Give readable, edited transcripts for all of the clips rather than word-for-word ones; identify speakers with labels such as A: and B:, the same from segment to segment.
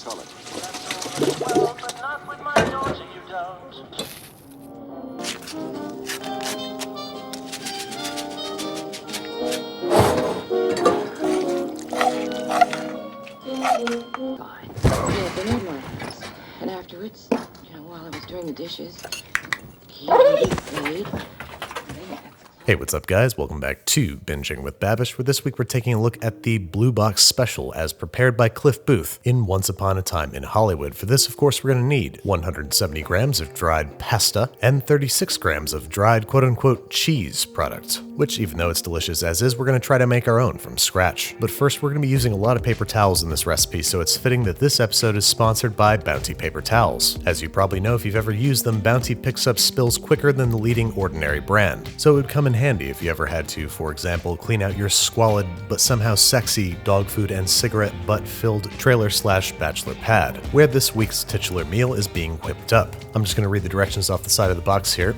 A: solid.
B: Well, but not with my daughter, you don't.
C: Fine. We had dinner at my house. And afterwards, while I was doing the dishes, he played.
D: Hey, what's up guys? Welcome back to Binging with Babish, where this week we're taking a look at the Blue Box Special as prepared by Cliff Booth in Once Upon a Time in Hollywood. For this, of course, we're going to need 170 grams of dried pasta and 36 grams of dried quote-unquote cheese product, which even though it's delicious as is, we're going to try to make our own from scratch. But first, we're going to be using a lot of paper towels in this recipe, so it's fitting that this episode is sponsored by Bounty Paper Towels. As you probably know if you've ever used them, Bounty picks up spills quicker than the leading Ordinary brand, so it would come in handy if you ever had to, for example, clean out your squalid but somehow sexy dog food and cigarette butt-filled trailer/bachelor pad, where this week's titular meal is being whipped up. I'm just going to read the directions off the side of the box here.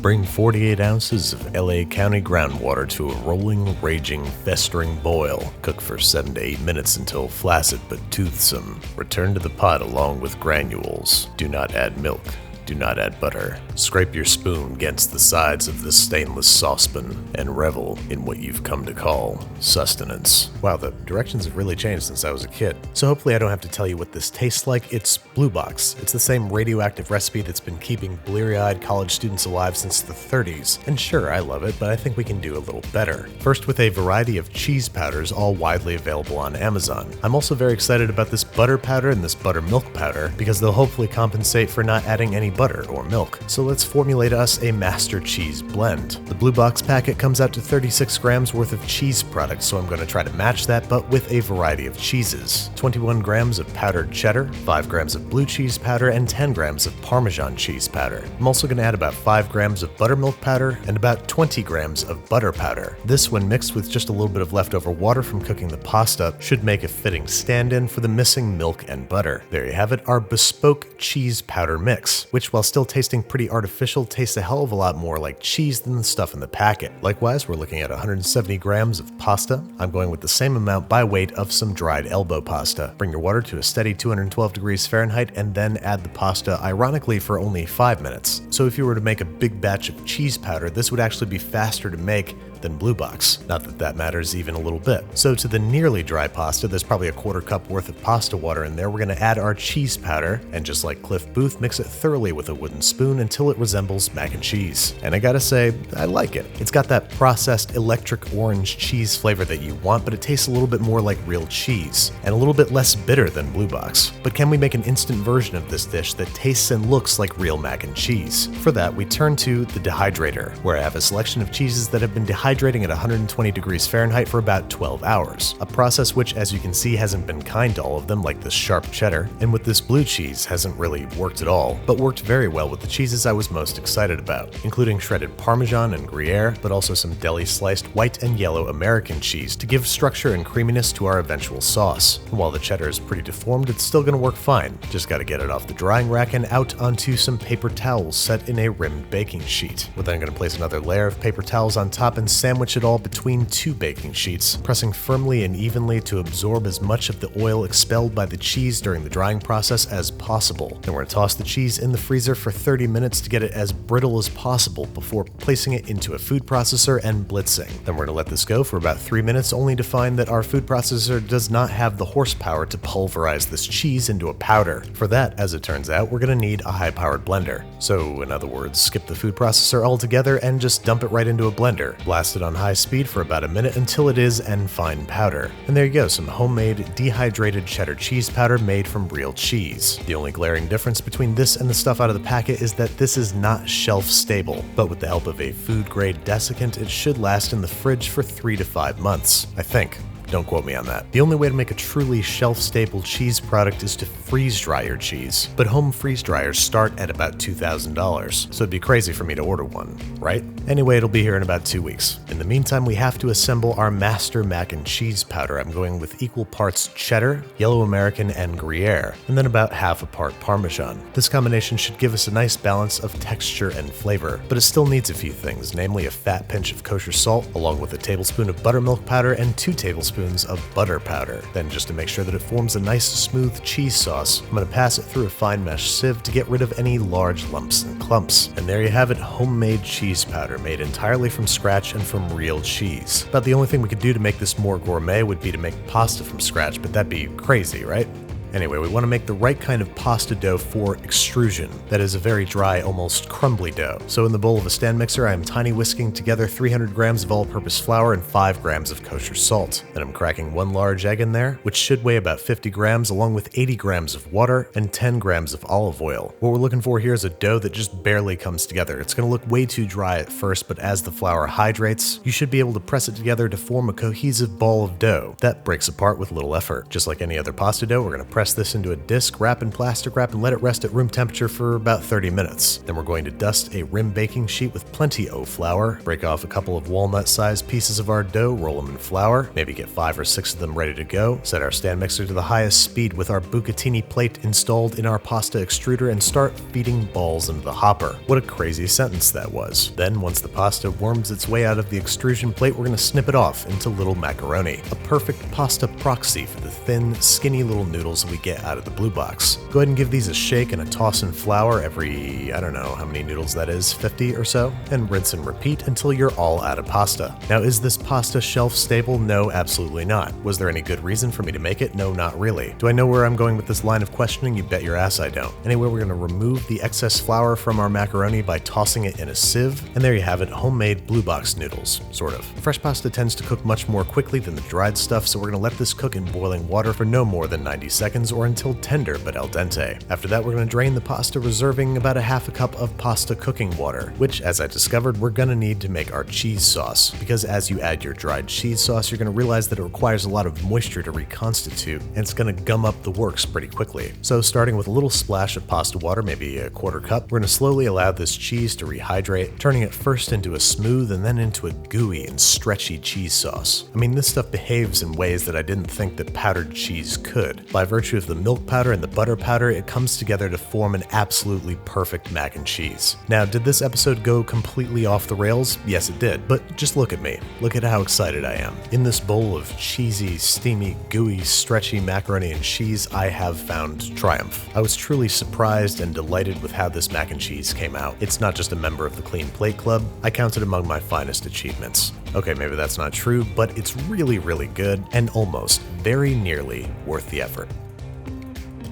D: Bring 48 ounces of LA County groundwater to a rolling, raging, festering boil. Cook for 7 to 8 minutes until flaccid but toothsome. Return to the pot along with granules. Do not add milk. Do not add butter. Scrape your spoon against the sides of the stainless saucepan and revel in what you've come to call sustenance. Wow, the directions have really changed since I was a kid. So hopefully I don't have to tell you what this tastes like. It's Blue Box. It's the same radioactive recipe that's been keeping bleary-eyed college students alive since the 30s. And sure, I love it, but I think we can do a little better. First with a variety of cheese powders, all widely available on Amazon. I'm also very excited about this butter powder and this buttermilk powder because they'll hopefully compensate for not adding any butter or milk. So let's formulate us a master cheese blend. The Blue Box packet comes out to 36 grams worth of cheese products, so I'm going to try to match that but with a variety of cheeses. 21 grams of powdered cheddar, 5 grams of blue cheese powder, and 10 grams of Parmesan cheese powder. I'm also going to add about 5 grams of buttermilk powder and about 20 grams of butter powder. This, when mixed with just a little bit of leftover water from cooking the pasta, should make a fitting stand-in for the missing milk and butter. There you have it, our bespoke cheese powder mix, which while still tasting pretty artificial, tastes a hell of a lot more like cheese than the stuff in the packet. Likewise, we're looking at 170 grams of pasta. I'm going with the same amount by weight of some dried elbow pasta. Bring your water to a steady 212 degrees Fahrenheit and then add the pasta, ironically, for only 5 minutes. So if you were to make a big batch of cheese powder, this would actually be faster to make than Blue Box. Not that that matters even a little bit. So to the nearly dry pasta, there's probably a quarter cup worth of pasta water in there. We're going to add our cheese powder, and just like Cliff Booth, mix it thoroughly with a wooden spoon until it resembles mac and cheese. And I gotta say, I like it. It's got that processed electric orange cheese flavor that you want, but it tastes a little bit more like real cheese, and a little bit less bitter than Blue Box. But can we make an instant version of this dish that tastes and looks like real mac and cheese? For that, we turn to the dehydrator, where I have a selection of cheeses that have been dehydrating at 120 degrees Fahrenheit for about 12 hours. A process which, as you can see, hasn't been kind to all of them, like this sharp cheddar, and with this blue cheese hasn't really worked at all, but worked very well with the cheeses I was most excited about, including shredded Parmesan and Gruyere, but also some deli sliced white and yellow American cheese to give structure and creaminess to our eventual sauce. And while the cheddar is pretty deformed, it's still gonna work fine. Just gotta get it off the drying rack and out onto some paper towels set in a rimmed baking sheet. We're then gonna place another layer of paper towels on top and sandwich it all between 2 baking sheets, pressing firmly and evenly to absorb as much of the oil expelled by the cheese during the drying process as possible. Then we're gonna toss the cheese in the freezer for 30 minutes to get it as brittle as possible before placing it into a food processor and blitzing. Then we're gonna let this go for about 3 minutes, only to find that our food processor does not have the horsepower to pulverize this cheese into a powder. For that, as it turns out, we're gonna need a high-powered blender. So, in other words, skip the food processor altogether and just dump it right into a blender. Blast it on high speed for about a minute until it is en fine powder. And there you go, some homemade dehydrated cheddar cheese powder made from real cheese. The only glaring difference between this and the stuff out of the packet is that this is not shelf stable, but with the help of a food grade desiccant, it should last in the fridge for 3 to 5 months, I think. Don't quote me on that. The only way to make a truly shelf-stable cheese product is to freeze-dry your cheese, but home freeze dryers start at about $2,000, so it'd be crazy for me to order one, right? Anyway, it'll be here in about 2 weeks. In the meantime, we have to assemble our master mac and cheese powder. I'm going with equal parts cheddar, yellow American, and Gruyere, and then about half a part Parmesan. This combination should give us a nice balance of texture and flavor, but it still needs a few things, namely a fat pinch of kosher salt, along with a tablespoon of buttermilk powder and 2 tablespoons of butter powder. Then, just to make sure that it forms a nice smooth cheese sauce, I'm going to pass it through a fine mesh sieve to get rid of any large lumps and clumps. And there you have it, homemade cheese powder made entirely from scratch and from real cheese. About the only thing we could do to make this more gourmet would be to make pasta from scratch, but that'd be crazy, right? Anyway, we want to make the right kind of pasta dough for extrusion. That is a very dry, almost crumbly dough. So in the bowl of a stand mixer, I am tiny whisking together 300 grams of all-purpose flour and 5 grams of kosher salt. Then I'm cracking 1 large egg in there, which should weigh about 50 grams, along with 80 grams of water and 10 grams of olive oil. What we're looking for here is a dough that just barely comes together. It's going to look way too dry at first, but as the flour hydrates, you should be able to press it together to form a cohesive ball of dough that breaks apart with little effort. Just like any other pasta dough, we're going to press this into a disc, wrap in plastic wrap, and let it rest at room temperature for about 30 minutes. Then we're going to dust a rim baking sheet with plenty of flour, break off a couple of walnut-sized pieces of our dough, roll them in flour, maybe get 5 or 6 of them ready to go, set our stand mixer to the highest speed with our bucatini plate installed in our pasta extruder, and start feeding balls into the hopper. What a crazy sentence that was. Then, once the pasta worms its way out of the extrusion plate, we're going to snip it off into little macaroni, a perfect pasta proxy for the thin, skinny little noodles that we get out of the blue box. Go ahead and give these a shake and a toss in flour every, I don't know how many noodles that is, 50 or so, and rinse and repeat until you're all out of pasta. Now, is this pasta shelf stable? No, absolutely not. Was there any good reason for me to make it? No, not really. Do I know where I'm going with this line of questioning? You bet your ass I don't. Anyway, we're going to remove the excess flour from our macaroni by tossing it in a sieve, and there you have it, homemade blue box noodles, sort of. Fresh pasta tends to cook much more quickly than the dried stuff, so we're going to let this cook in boiling water for no more than 90 seconds or until tender but al dente. After that, we're going to drain the pasta, reserving about a half a cup of pasta cooking water, which, as I discovered, we're going to need to make our cheese sauce, because as you add your dried cheese sauce, you're going to realize that it requires a lot of moisture to reconstitute, and it's going to gum up the works pretty quickly. So starting with a little splash of pasta water, maybe a quarter cup, we're going to slowly allow this cheese to rehydrate, turning it first into a smooth and then into a gooey and stretchy cheese sauce. I mean, this stuff behaves in ways that I didn't think that powdered cheese could. By virtue of the milk powder and the butter powder, it comes together to form an absolutely perfect mac and cheese. Now, did this episode go completely off the rails? Yes, it did, but just look at me. Look at how excited I am. In this bowl of cheesy, steamy, gooey, stretchy macaroni and cheese, I have found triumph. I was truly surprised and delighted with how this mac and cheese came out. It's not just a member of the Clean Plate Club. I count it among my finest achievements. Okay, maybe that's not true, but it's really, really good and almost, very nearly worth the effort.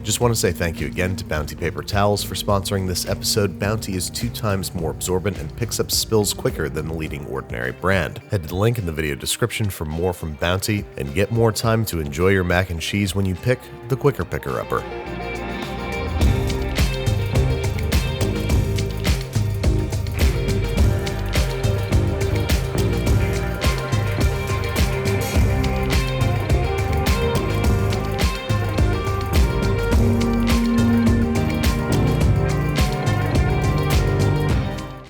D: Just want to say thank you again to Bounty Paper Towels for sponsoring this episode. Bounty is 2 times more absorbent and picks up spills quicker than the leading Ordinary brand. Head to the link in the video description for more from Bounty and get more time to enjoy your mac and cheese when you pick the quicker picker-upper.